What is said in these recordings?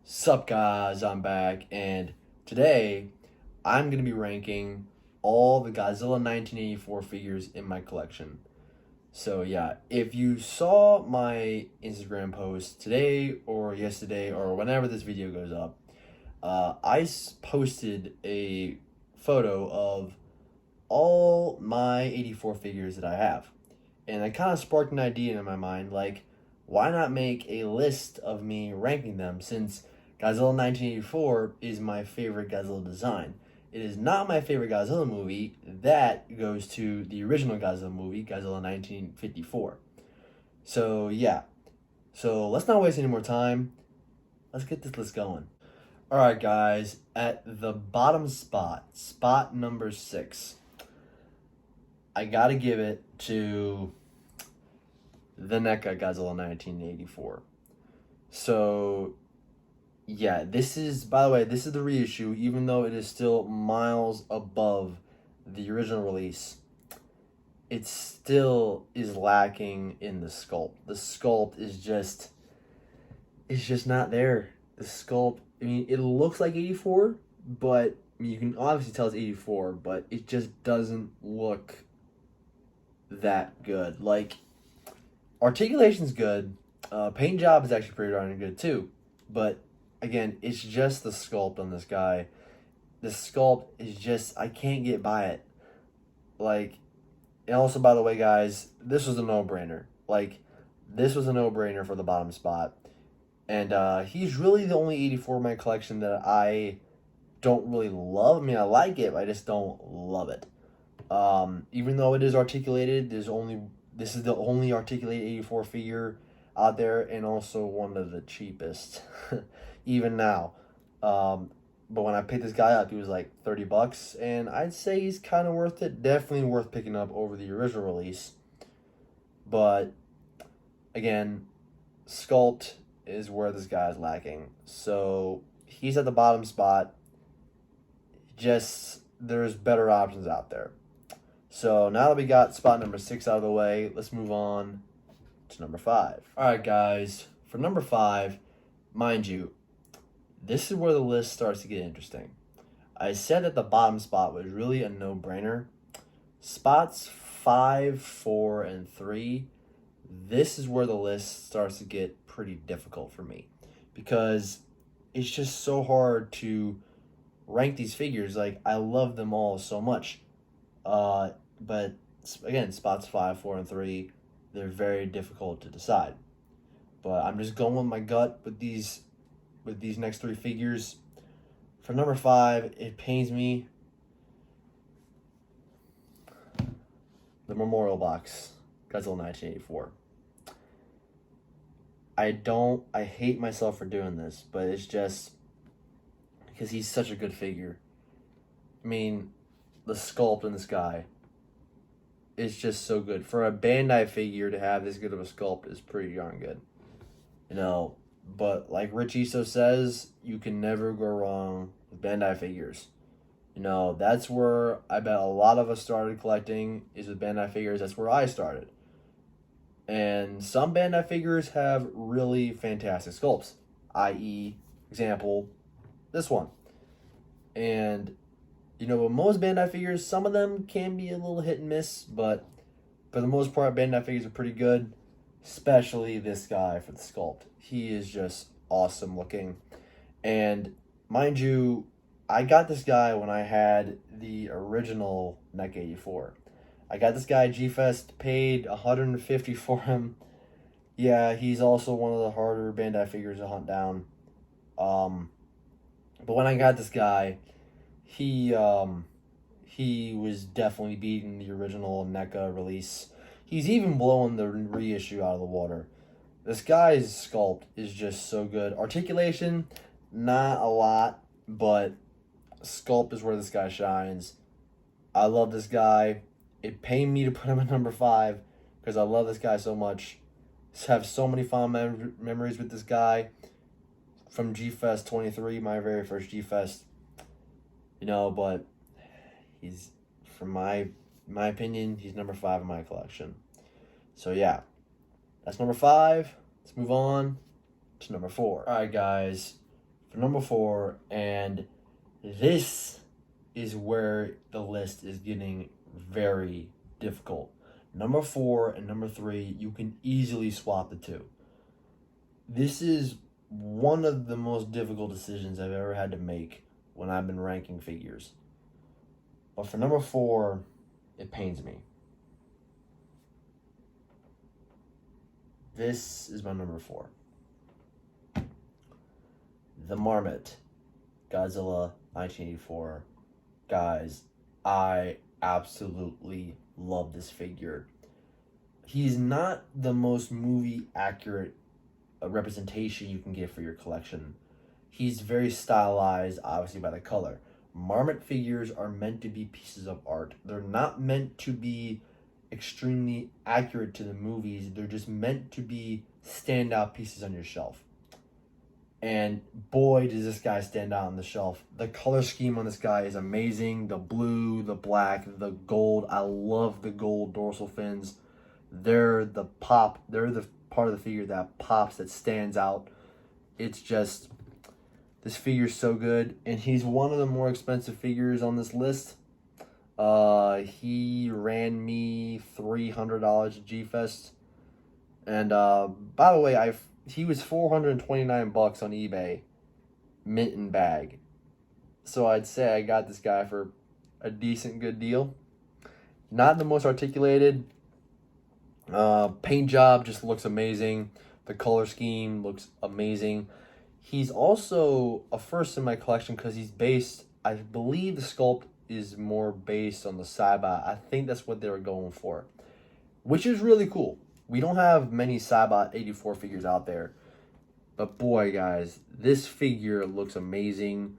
Sup guys, I'm back, and today I'm going to be ranking all the Godzilla 1984 figures in my collection. So yeah, if you saw my Instagram post today or yesterday or whenever this video goes up, posted a photo of all my 84 figures that I have. And it kind of sparked an idea in my mind, like, why not make a list of me ranking them, since Godzilla 1984 is my favorite Godzilla design. It is not my favorite Godzilla movie. That goes to the original Godzilla movie, Godzilla 1954. So, yeah. So, let's not waste any more time. Let's get this list going. Alright, guys. At the bottom spot number 6, I gotta give it to the NECA Godzilla 1984. So, yeah, by the way, this is the reissue, even though it is still miles above the original release. It still is lacking in the sculpt. The sculpt it's just not there. The sculpt, I mean, it looks like 84, but you can obviously tell it's 84, but it just doesn't look that good. Like, articulation's good. Paint job is actually pretty darn good too. But again, it's just the sculpt on this guy. The sculpt is just, I can't get by it. Like, and also, by the way, guys, this was a no-brainer. Like, this was a no-brainer for the bottom spot. And he's really the only 84 in my collection that I don't really love. I mean, I like it, but I just don't love it. Even though it is articulated, this is the only articulated 84 figure out there, and also one of the cheapest, even now. But when I picked this guy up, he was like $30, and I'd say he's kind of worth it. Definitely worth picking up over the original release. But again, sculpt is where this guy is lacking. So he's at the bottom spot. Just, there's better options out there. So now that we got spot number 6 out of the way, let's move on to number 5. Alright, guys, for number 5, mind you, this is where the list starts to get interesting. I said that the bottom spot was really a no-brainer. Spots 5, 4, and 3, this is where the list starts to get pretty difficult for me, because it's just so hard to rank these figures. Like, I love them all so much. But again, spots 5, 4, and 3, they're very difficult to decide. But I'm just going with my gut with these next 3 figures. For number 5, it pains me. The Memorial Box, Godzilla 1984. I hate myself for doing this, but it's just because he's such a good figure. I mean, the sculpt in this guy is just so good. For a Bandai figure to have this good of a sculpt is pretty darn good. But like Rich Iso says, you can never go wrong with Bandai figures. That's where I bet a lot of us started collecting, is with Bandai figures. That's where I started. And some Bandai figures have really fantastic sculpts, i.e., example, this one. And with most Bandai figures, some of them can be a little hit and miss, but for the most part, Bandai figures are pretty good, especially this guy for the sculpt. He is just awesome looking. And mind you, I got this guy when I had the original NECA 84. I got this guy at G-Fest, paid $150 for him. Yeah, he's also one of the harder Bandai figures to hunt down. But when I got this guy, he was definitely beating the original NECA release. He's even blowing the reissue out of the water. This guy's sculpt is just so good. Articulation, not a lot, but sculpt is where this guy shines. I love this guy. It pained me to put him at number 5 because I love this guy so much. Have so many fond memories with this guy from G-Fest 23, my very first G-Fest. But he's, from my opinion, he's number 5 in my collection. So yeah, that's number 5. Let's move on to number 4. All right, guys. For number 4, and this is where the list is getting very difficult. Number 4 and number 3, you can easily swap the two. This is one of the most difficult decisions I've ever had to make when I've been ranking figures. But for number 4, it pains me. This is my number 4. The Marmot, Godzilla 1984. Guys, I absolutely love this figure. He's not the most movie accurate representation you can get for your collection. He's very stylized, obviously, by the color. Marmot figures are meant to be pieces of art. They're not meant to be extremely accurate to the movies. They're just meant to be standout pieces on your shelf. And boy, does this guy stand out on the shelf. The color scheme on this guy is amazing. The blue, the black, the gold. I love the gold dorsal fins. They're the part of the figure that pops, that stands out. It's just, this figure's so good. And he's one of the more expensive figures on this list. He ran me $300 at G-Fest. And by the way, he was $429 on eBay, mint and bag. So I'd say I got this guy for a decent good deal. Not the most articulated. Paint job just looks amazing. The color scheme looks amazing. He's also a first in my collection because he's based, I believe the sculpt is more based on the Saibot. I think that's what they were going for, which is really cool. We don't have many Saibot 84 figures out there. But boy, guys, this figure looks amazing.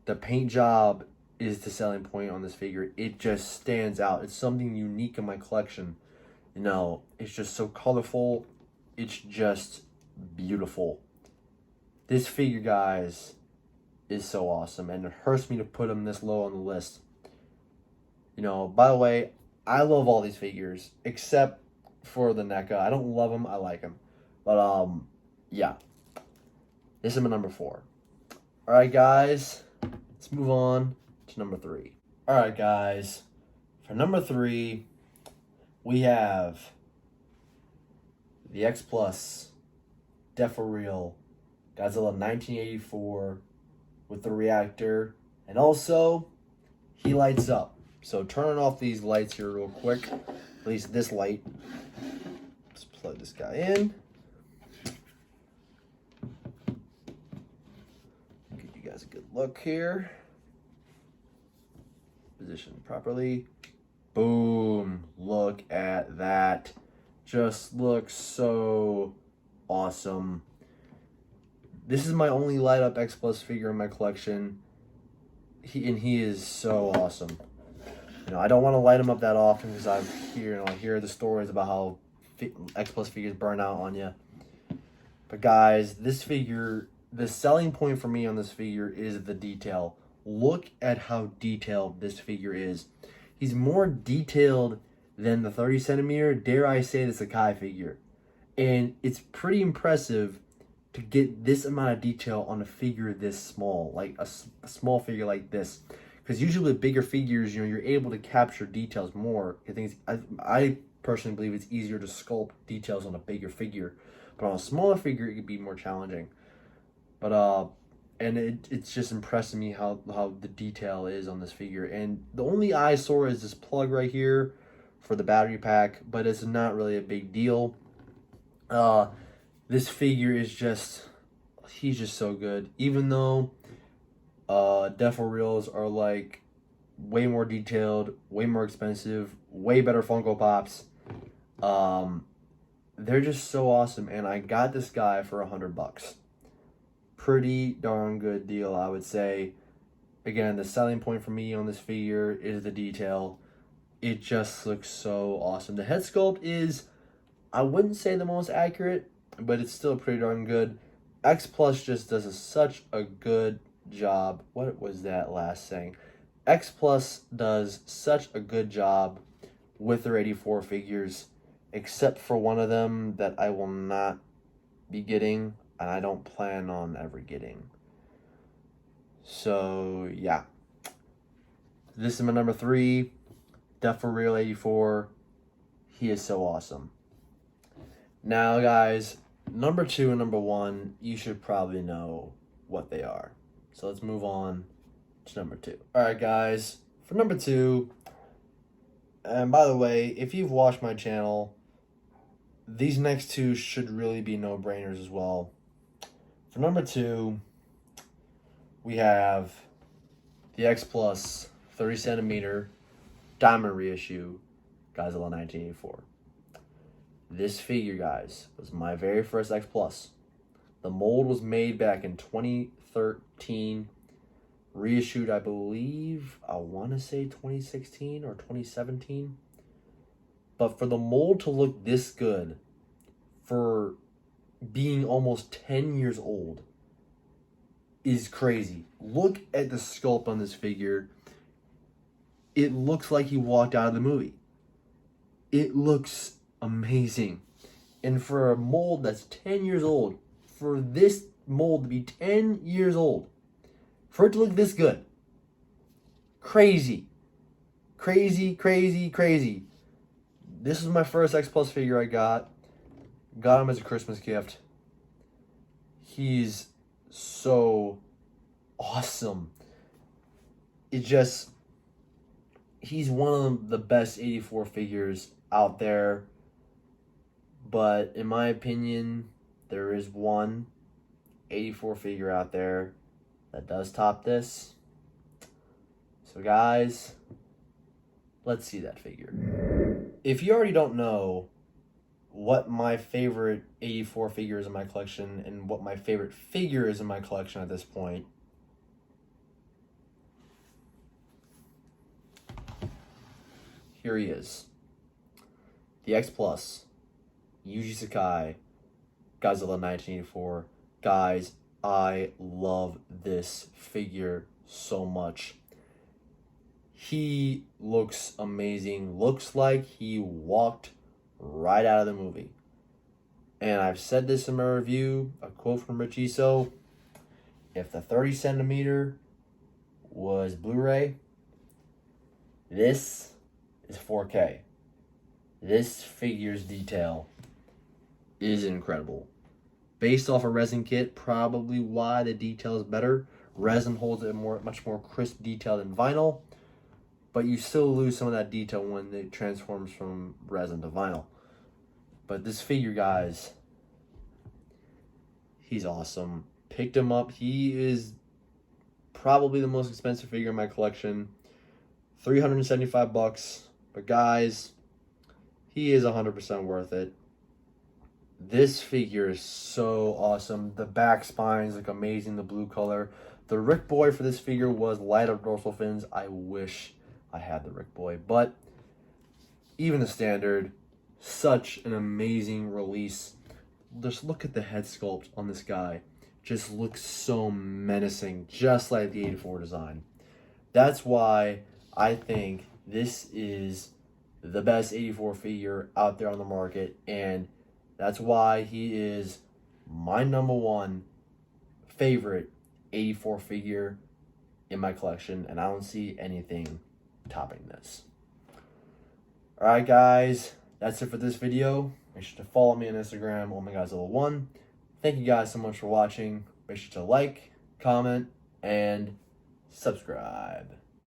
The paint job is the selling point on this figure. It just stands out. It's something unique in my collection. You know, it's just so colorful. It's just beautiful. This figure, guys, is so awesome. And it hurts me to put him this low on the list. You know, by the way, I love all these figures except for the NECA. I don't love him. I like him. But, yeah. This is my number 4. All right, guys. Let's move on to number 3. All right, guys. For number 3, we have the X Plus Death-for-Real Godzilla 1984 with the reactor. And also, he lights up. So turning off these lights here real quick. At least this light. Let's plug this guy in. Give you guys a good look here. Position properly. Boom. Look at that. Just looks so awesome. This is my only light up X Plus figure in my collection. He is so awesome. You know, I don't want to light him up that often because I hear the stories about how X Plus figures burn out on you. But guys, this figure, the selling point for me on this figure is the detail. Look at how detailed this figure is. He's more detailed than the 30 centimeter, dare I say, the Sakai figure. And it's pretty impressive to get this amount of detail on a figure this small, like a small figure like this. Because usually with bigger figures, you're able to capture details more. I personally believe it's easier to sculpt details on a bigger figure. But on a smaller figure, it could be more challenging. But, and it's just impressing me how the detail is on this figure. And the only eyesore is this plug right here for the battery pack, but it's not really a big deal. This figure is he's just so good. Even though Death-for-Reals are like way more detailed, way more expensive, way better Funko Pops. They're just so awesome, and I got this guy for $100. Pretty darn good deal, I would say. Again, the selling point for me on this figure is the detail. It just looks so awesome. The head sculpt is, I wouldn't say the most accurate, but it's still pretty darn good. X Plus just does such a good job. What was that last saying? X Plus does such a good job with their 84 figures, except for one of them that I will not be getting, and I don't plan on ever getting. So, yeah. This is my number 3. Death for Real 84. He is so awesome. Now, guys, number 2 and number 1, you should probably know what they are. So let's move on to number 2. Alright, guys. For number 2, and by the way, if you've watched my channel, these next 2 should really be no-brainers as well. For number 2, we have the X Plus 30 centimeter diamond reissue Godzilla 1984. This figure, guys, was my very first X Plus. The mold was made back in 2013. Reissued, I believe, I want to say 2016 or 2017. But for the mold to look this good, for being almost 10 years old, is crazy. Look at the sculpt on this figure. It looks like he walked out of the movie. It looks amazing. And for a mold that's 10 years old, for this mold to be 10 years old, for it to look this good, crazy. Crazy, crazy, crazy. This is my first X Plus figure I got. Got him as a Christmas gift. He's so awesome. He's one of the best 84 figures out there. But in my opinion, there is one 84 figure out there that does top this. So guys, let's see that figure. If you already don't know what my favorite 84 figure is in my collection and what my favorite figure is in my collection at this point, here he is. The X Plus, Yuji Sakai, Godzilla 1984. Guys, I love this figure so much. He looks amazing. Looks like he walked right out of the movie. And I've said this in my review, a quote from Rich Iso: if the 30 centimeter was Blu-ray, this is 4K. This figure's detail is incredible. Based off a resin kit, probably why the detail is better. Resin holds a much more crisp detail than vinyl, but you still lose some of that detail when it transforms from resin to vinyl. But this figure, guys, he's awesome. Picked him up. He is probably the most expensive figure in my collection. $375. But guys, he is 100% worth it. This figure is so awesome. The back spines look amazing, the blue color. The Rick Boy for this figure was lighter dorsal fins. I wish I had the Rick Boy, but even the standard, such an amazing release. Just look at the head sculpt on this guy. Just looks so menacing, just like the 84 design. That's why I think this is the best 84 figure out there on the market, and that's why he is my number 1 favorite 84 figure in my collection, and I don't see anything topping this. Alright guys, that's it for this video. Make sure to follow me on Instagram, OhMyGodzilla1. Thank you guys so much for watching. Make sure to like, comment, and subscribe.